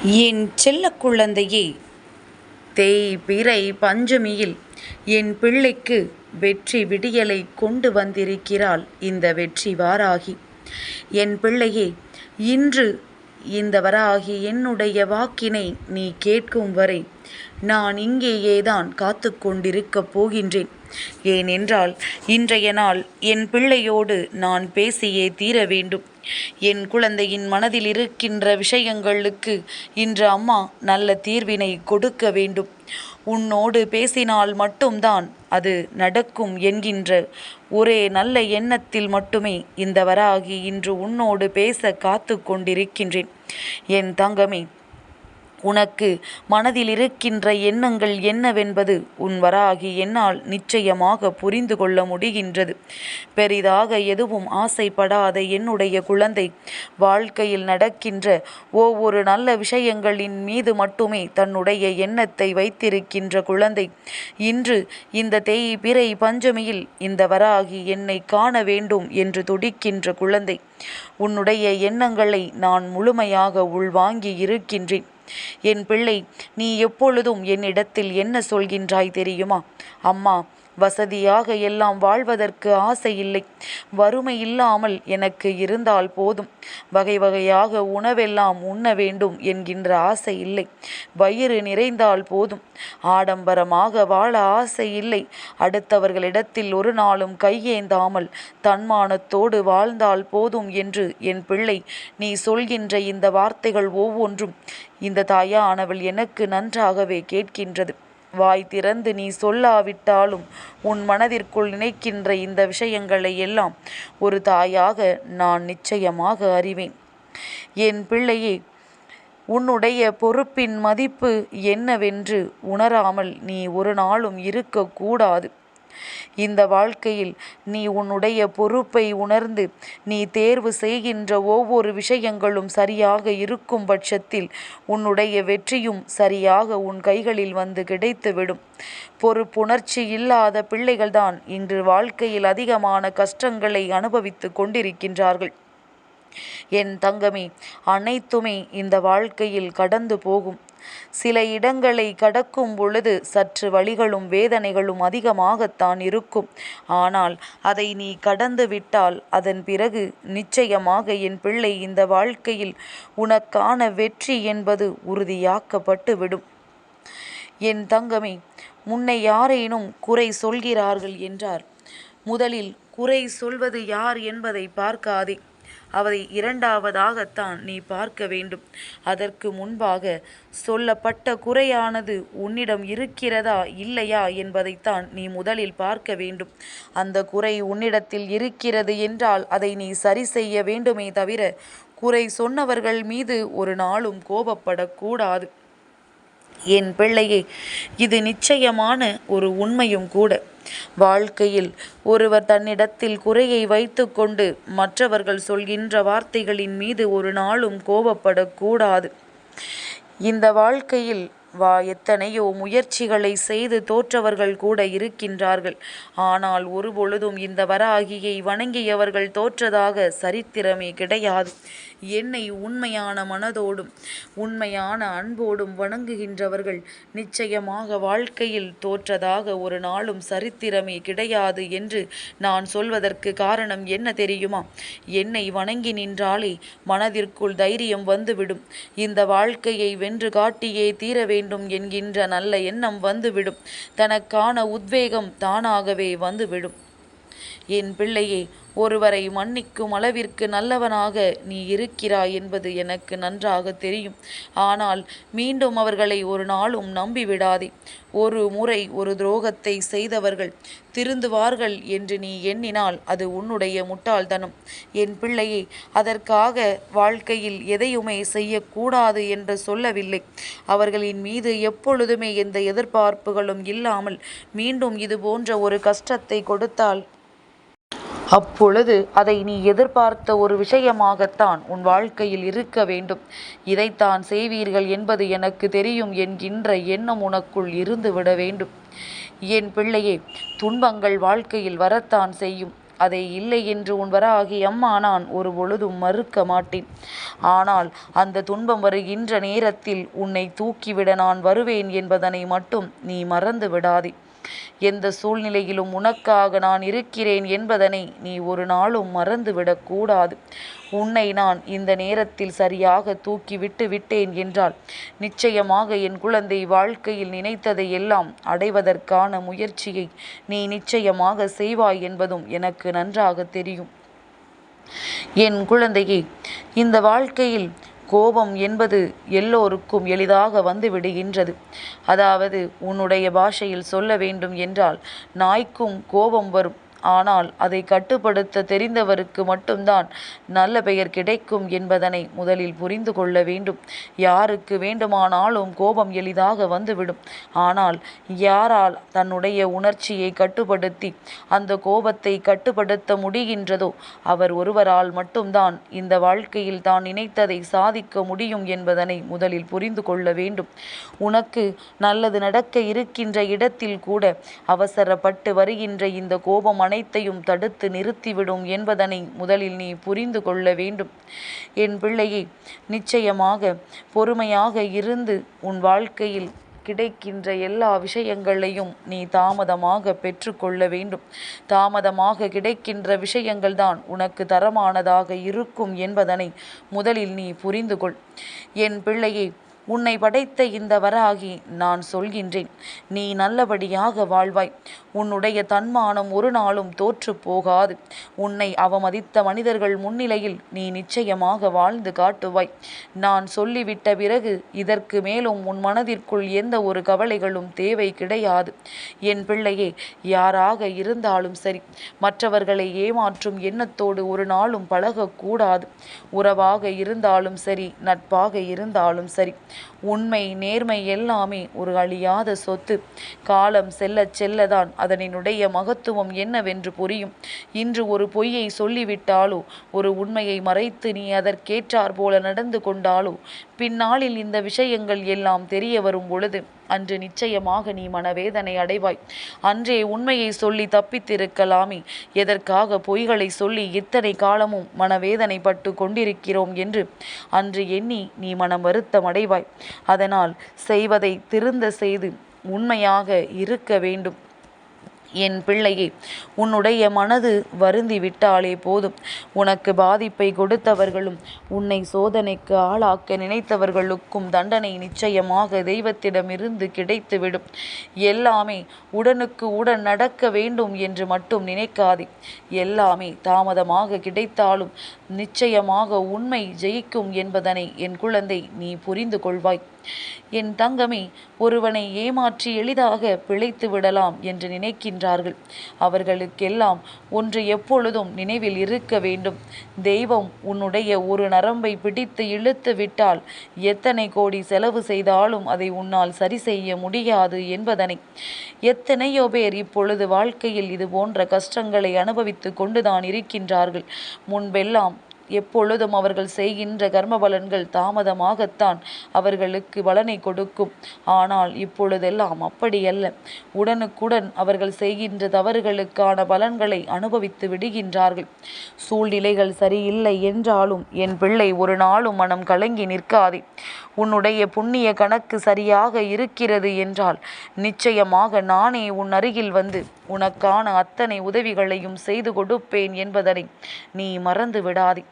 என் செல்ல குழந்தையே, தேய்பிறை பஞ்சமியில் என் பிள்ளைக்கு வெற்றி விடியலை கொண்டு வந்திருக்கிறாள் இந்த வெற்றி வாராகி. என் பிள்ளையே, இன்று இந்த வராகி என்னுடைய வாக்கினை நீ கேட்கும் வரை நான் இங்கேயேதான் காத்து கொண்டிருக்கப் போகின்றேன். ஏனென்றால் இன்றைய நாள் என் பிள்ளையோடு நான் பேசியே தீர வேண்டும். என் குழந்தையின் மனதில் இருக்கின்ற விஷயங்களுக்கு இன்று அம்மா நல்ல தீர்வினை கொடுக்க வேண்டும். உன்னோடு பேசினால் மட்டும்தான் அது நடக்கும் என்கின்ற ஒரே நல்ல எண்ணத்தில் மட்டுமே இந்த வராகி இன்று உன்னோடு பேச காத்து கொண்டிருக்கின்றேன். என் தங்கமே, உனக்கு மனதில் இருக்கின்ற எண்ணங்கள் என்னவென்பது உன் வராகி என்னால் நிச்சயமாக புரிந்து கொள்ள முடிகின்றது. பெரிதாக எதுவும் ஆசைப்படாத என்னுடைய குழந்தை, வாழ்க்கையில் நடக்கின்ற ஒவ்வொரு நல்ல விஷயங்களின் மீது மட்டுமே தன்னுடைய எண்ணத்தை வைத்திருக்கின்ற குழந்தை, இன்று இந்த தேய்பிறை பஞ்சமியில் இந்த வராகி என்னை காண வேண்டும் என்று துடிக்கின்ற குழந்தை, உன்னுடைய எண்ணங்களை நான் முழுமையாக உள்வாங்கி இருக்கின்றேன். என் பிள்ளை, நீ எப்பொழுதும் என்னிடத்தில் என்ன சொல்கின்றாய் தெரியுமா? அம்மா, வசதியாக எல்லாம் வாழ்வதற்கு ஆசை இல்லை. வறுமை இல்லாமல் எனக்கு இருந்தால் போதும். வகை வகையாக உணவெல்லாம் உண்ண வேண்டும் என்கின்ற ஆசை இல்லை. வயிறு நிறைந்தால் போதும். ஆடம்பரமாக வாழ ஆசை இல்லை. அடுத்தவர்களிடத்தில் ஒரு நாளும் கையேந்தாமல் தன்மானத்தோடு வாழ்ந்தால் போதும் என்று என் பிள்ளை நீ சொல்கின்ற இந்த வார்த்தைகள் ஒவ்வொன்றும் இந்த தாயானவள் எனக்கு நன்றாகவே கேட்கின்றது. வாய் திறந்து நீ சொல்லாவிட்டாலும் உன் மனதிற்குள் நினைக்கின்ற இந்த விஷயங்களை எல்லாம் ஒரு தாயாக நான் நிச்சயமாக அறிவேன். என் பிள்ளையே, உன்னுடைய பொறுப்பின் மதிப்பு என்னவென்று உணராமல் நீ ஒரு நாளும் இருக்கக்கூடாது. இந்த வாழ்க்கையில் நீ உன்னுடைய பொறுப்பை உணர்ந்து நீ தேர்வு செய்கின்ற ஒவ்வொரு விஷயங்களும் சரியாக இருக்கும் பட்சத்தில் உன்னுடைய வெற்றியும் சரியாக உன் கைகளில் வந்து கிடைத்துவிடும். பொறுப்புணர்ச்சி இல்லாத பிள்ளைகள்தான் இன்று வாழ்க்கையில் அதிகமான கஷ்டங்களை அனுபவித்து கொண்டிருக்கின்றார்கள். என் தங்கமே, அனைத்துமே இந்த வாழ்க்கையில் கடந்து போகும். சில இடங்களை கடக்கும் பொழுது சற்று வலிகளும் வேதனைகளும் அதிகமாகத்தான் இருக்கும். ஆனால் அதை நீ கடந்து விட்டால் அதன் பிறகு நிச்சயமாக என் பிள்ளை இந்த வாழ்க்கையில் உனக்கான வெற்றி என்பது உறுதியாக்கப்பட்டு விடும். என் தங்கமே, முன்னை யாரேனும் குறை சொல்கிறார்கள் என்றார், முதலில் குறை சொல்வது யார் என்பதை பார்க்காதே, அதை இரண்டாவதாகத்தான் நீ பார்க்க வேண்டும். அதற்கு முன்பாக சொல்லப்பட்ட குறையானது உன்னிடம் இருக்கிறதா இல்லையா என்பதைத்தான் நீ முதலில் பார்க்க வேண்டும். அந்த குறை உன்னிடத்தில் இருக்கிறது என்றால் அதை நீ சரி செய்ய வேண்டுமே தவிர குறை சொன்னவர்கள் மீது ஒரு நாளும் கோபப்படக்கூடாது. என் பிள்ளையே, இது நிச்சயமான ஒரு உண்மையும் கூட. வாழ்க்கையில் ஒருவர் தன்னிடத்தில் குறையை வைத்துக்கொண்டு மற்றவர்கள் சொல்கின்ற வார்த்தைகளின் மீது ஒரு நாளும் கோபப்படக்கூடாது. இந்த வாழ்க்கையில் எத்தனையோ முயற்சிகளை செய்து தோற்றவர்கள் கூட இருக்கின்றார்கள். ஆனால் ஒரு பொழுதும் இந்த வராகியை வணங்கியவர்கள் தோற்றதாக சரித்திரமே கிடையாது. என்னை உண்மையான மனதோடும் உண்மையான அன்போடும் வணங்குகின்றவர்கள் நிச்சயமாக வாழ்க்கையில் தோற்றதாக ஒரு நாளும் சரித்திரமே கிடையாது என்று நான் சொல்வதற்கு காரணம் என்ன தெரியுமா? என்னை வணங்கி நின்றாலே மனதிற்குள் தைரியம் வந்துவிடும். இந்த வாழ்க்கையை வென்று காட்டியே தீர வேண்டும் என்கின்ற நல்ல எண்ணம் வந்துவிடும். தனக்கான உத்வேகம் தானாகவே வந்துவிடும். என் பிள்ளையே, ஒருவரை மன்னிக்கும் அளவிற்கு நல்லவனாக நீ இருக்கிறாய் என்பது எனக்கு நன்றாக தெரியும். ஆனால் மீண்டும் அவர்களை ஒரு நாளும் நம்பிவிடாதே. ஒரு முறை ஒரு துரோகத்தை செய்தவர்கள் திருந்துவார்கள் என்று நீ எண்ணினால் அது உன்னுடைய முட்டாள்தனம். என் பிள்ளையே, அதற்காக வாழ்க்கையில் எதையுமே செய்யக்கூடாது என்று சொல்லவில்லை. அவர்களின் மீது எப்பொழுதுமே எந்த எதிர்பார்ப்புகளும் இல்லாமல் மீண்டும் இது போன்ற ஒரு கஷ்டத்தை கொடுத்தால் அப்பொழுது அதை நீ எதிர்பார்த்த ஒரு விஷயமாகத்தான் உன் வாழ்க்கையில் இருக்க வேண்டும். இதைத்தான் செய்வீர்கள் என்பது எனக்கு தெரியும் என்கின்ற எண்ணம் உனக்குள் இருந்து விட வேண்டும். என் பிள்ளையே, துன்பங்கள் வாழ்க்கையில் வரத்தான் செய்யும். அதை இல்லை என்று உன் வராகி அம்மா நான் ஒரு பொழுதும் மறுக்க மாட்டேன். ஆனால் அந்த துன்பம் வருகின்ற நேரத்தில் உன்னை தூக்கிவிட நான் வருவேன் என்பதனை மட்டும் நீ மறந்து விடாதே. எந்த சூழ்நிலையிலும் உனக்காக நான் இருக்கிறேன் என்பதனை நீ ஒரு நாளும் மறந்துவிடக்கூடாது. உன்னை நான் இந்த நேரத்தில் சரியாக தூக்கி விட்டு விட்டேன் என்றால் நிச்சயமாக என் குழந்தை வாழ்க்கையில் நினைத்ததை எல்லாம் அடைவதற்கான முயற்சியை நீ நிச்சயமாக செய்வாய் என்பதும் எனக்கு நன்றாக தெரியும். என் குழந்தையே, இந்த வாழ்க்கையில் கோபம் என்பது எல்லோருக்கும் எளிதாக வந்து விடுகின்றது. அதாவது உன்னுடைய பாஷையில் சொல்ல வேண்டும் என்றால் நாய்க்கும் கோபம் வரும். ஆனால் அதை கட்டுப்படுத்த தெரிந்தவருக்கு மட்டும்தான் நல்ல பெயர் கிடைக்கும் என்பதனை முதலில் புரிந்து கொள்ள வேண்டும். யாருக்கு வேண்டுமானாலும் கோபம் எளிதாக வந்துவிடும். ஆனால் யாரால் தன்னுடைய உணர்ச்சியை கட்டுப்படுத்தி அந்த கோபத்தை கட்டுப்படுத்த முடிகின்றதோ அவர் ஒருவரால் மட்டும்தான் இந்த வாழ்க்கையில் தான் நினைத்ததை சாதிக்க முடியும் என்பதனை முதலில் புரிந்து கொள்ள வேண்டும். உனக்கு நல்லது நடக்க இருக்கின்ற இடத்தில் கூட அவசரப்பட்டு வருகின்ற இந்த கோபம் அனைத்தையும் தடுத்து நிறுத்திவிடும் என்பதனை முதலில் நீ புரிந்து கொள்ள வேண்டும். என் பிள்ளையே, நிச்சயமாக பொறுமையாக இருந்து உன் வாழ்க்கையில் கிடைக்கின்ற எல்லா விஷயங்களையும் நீ தாமதமாக பெற்றுக்கொள்ள வேண்டும். தாமதமாக கிடைக்கின்ற விஷயங்கள் தான் உனக்கு தரமானதாக இருக்கும் என்பதனை முதலில் நீ புரிந்து கொள். என் பிள்ளையே, உன்னை படைத்த இந்த வராகி நான் சொல்கின்றேன், நீ நல்லபடியாக வாழ்வாய். உன்னுடைய தன்மானம் ஒரு நாளும் தோற்று போகாது. உன்னை அவமதித்த மனிதர்கள் முன்னிலையில் நீ நிச்சயமாக வாழ்ந்து காட்டுவாய். நான் சொல்லிவிட்ட பிறகு இதற்கு மேலும் உன் மனதிற்குள் எந்த ஒரு கவலைகளும் தேவை கிடையாது. என் பிள்ளையே, யாராக இருந்தாலும் சரி, மற்றவர்களை ஏமாற்றும் எண்ணத்தோடு ஒரு நாளும் பழகக்கூடாது. உறவாக இருந்தாலும் சரி, நட்பாக இருந்தாலும் சரி, உண்மை நேர்மை எல்லாமே ஒரு அழியாத சொத்து. காலம் செல்ல செல்லதான் அதனுடைய மகத்துவம் என்னவென்று புரியும். இன்று ஒரு பொய்யை சொல்லிவிட்டாலோ, ஒரு உண்மையை மறைத்து நீ அதற்கேற்றார் போல நடந்து கொண்டாலோ, பின்னாளில் இந்த விஷயங்கள் எல்லாம் தெரிய வரும் பொழுது அன்று நிச்சயமாக நீ மனவேதனை அடைவாய். அன்றே உண்மையை சொல்லி தப்பித்திருக்கலாமே, எதற்காக பொய்களை சொல்லி இத்தனை காலமும் மனவேதனை பட்டு கொண்டிருக்கிறோம் என்று அன்று எண்ணி நீ மனம் வருத்தம் அடைவாய். அதனால் செய்வதை திருந்த செய்து உண்மையாக இருக்க வேண்டும். என் பிள்ளையே, உன்னுடைய மனது வருந்தி விட்டாலே போதும். உனக்கு பாதிப்பை கொடுத்தவர்களும் உன்னை சோதனைக்கு ஆளாக்க நினைத்தவர்களுக்கும் தண்டனை நிச்சயமாக தெய்வத்திடமிருந்து கிடைத்துவிடும். எல்லாமே உடனுக்கு உடன் நடக்க வேண்டும் என்று மட்டும் நினைக்காதே. எல்லாமே தாமதமாக கிடைத்தாலும் நிச்சயமாக உண்மை ஜெயிக்கும் என்பதனை என் குழந்தை நீ புரிந்து கொள்வாய். என் தங்கமே, ஒருவனை ஏமாற்றி எளிதாக பிழைத்து விடலாம் என்று நினைக்கின்றார்கள். அவர்களுக்கெல்லாம் ஒன்று எப்பொழுதும் நினைவில் இருக்க வேண்டும். தெய்வம் உன்னுடைய ஒரு நரம்பை பிடித்து இழுத்து விட்டால் எத்தனை கோடி செலவு செய்தாலும் அதை உன்னால் சரி செய்ய முடியாது என்பதனை. எத்தனையோ பேர் இப்பொழுது வாழ்க்கையில் இது போன்ற கஷ்டங்களை அனுபவித்து கொண்டுதான் இருக்கின்றார்கள். முன்பெல்லாம் எப்பொழுதும் அவர்கள் செய்கின்ற கர்ம பலன்கள் தாமதமாகத்தான் அவர்களுக்கு பலனை கொடுக்கும். ஆனால் இப்பொழுதெல்லாம் அப்படியல்ல. உடனுக்குடன் அவர்கள் செய்கின்ற தவறுகளுக்கான பலன்களை அனுபவித்து விடுகின்றார்கள். சூழ்நிலைகள் சரியில்லை என்றாலும் என் பிள்ளை ஒரு நாளும் மனம் கலங்கி நிற்காதே. உன்னுடைய புண்ணிய கணக்கு சரியாக இருக்கிறது என்றால் நிச்சயமாக நானே உன் அருகில் வந்து உனக்கான அத்தனை உதவிகளையும் செய்து கொடுப்பேன் என்பதனை நீ மறந்து விடாதே.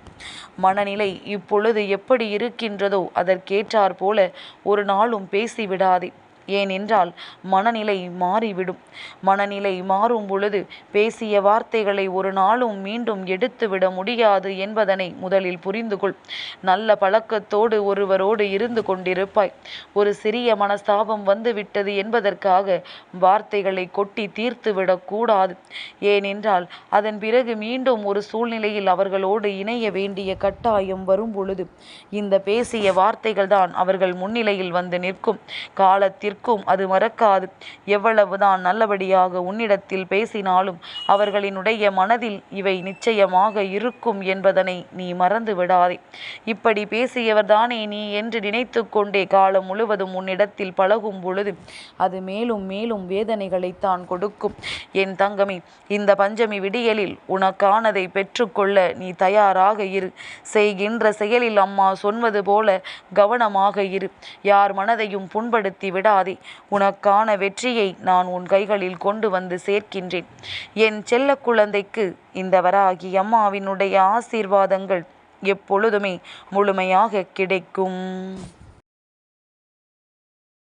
மனநிலை இப்பொழுது எப்படி இருக்கின்றதோ அதற்கேற்றாற் போல ஒரு நாளும் பேசிவிடாதே. ஏனென்றால் மனநிலை மாறிவிடும். மனநிலை மாறும் பொழுது பேசிய வார்த்தைகளை ஒரு நாளும் மீண்டும் எடுத்துவிட முடியாது என்பதனை முதலில் புரிந்து கொள். நல்ல பழக்கத்தோடு ஒருவரோடு இருந்து கொண்டிருப்பாய். ஒரு சிறிய மனஸ்தாபம் வந்துவிட்டது என்பதற்காக வார்த்தைகளை கொட்டி தீர்த்துவிடக்கூடாது. ஏனென்றால் அதன் பிறகு மீண்டும் ஒரு சூழ்நிலையில் அவர்களோடு இணைய வேண்டிய கட்டாயம் வரும் பொழுது இந்த பேசிய வார்த்தைகள் தான் அவர்கள் முன்னிலையில் வந்து நிற்கும். காலத்திற்கு காலத்திற்கும் அது மறக்காது. எவ்வளவுதான் நல்லபடியாக உன்னிடத்தில் பேசினாலும் அவர்களினுடைய மனதில் இவை நிச்சயமாக இருக்கும் என்பதனை நீ மறந்து விடாதே. இப்படி பேசியவர்தானே நீ என்று நினைத்து கொண்டே காலம் முழுவதும் உன்னிடத்தில் பழகும் பொழுது அது மேலும் மேலும் வேதனைகளைத்தான் கொடுக்கும். என் தங்கமே, இந்த பஞ்சமி விடியலில் உனக்கானதை பெற்றுக்கொள்ள நீ தயாராக இரு. செய்கின்ற செயலில் அம்மா சொன்னது போல கவனமாக இரு. யார் மனதையும் புண்படுத்தி விடாதே. உனக்கான வெற்றியை நான் உன் கைகளில் கொண்டு வந்து சேர்க்கின்றேன். என் செல்ல குழந்தைக்கு இந்த வராகி அம்மாவினுடைய ஆசீர்வாதங்கள் எப்பொழுதுமே முழுமையாக கிடைக்கும்.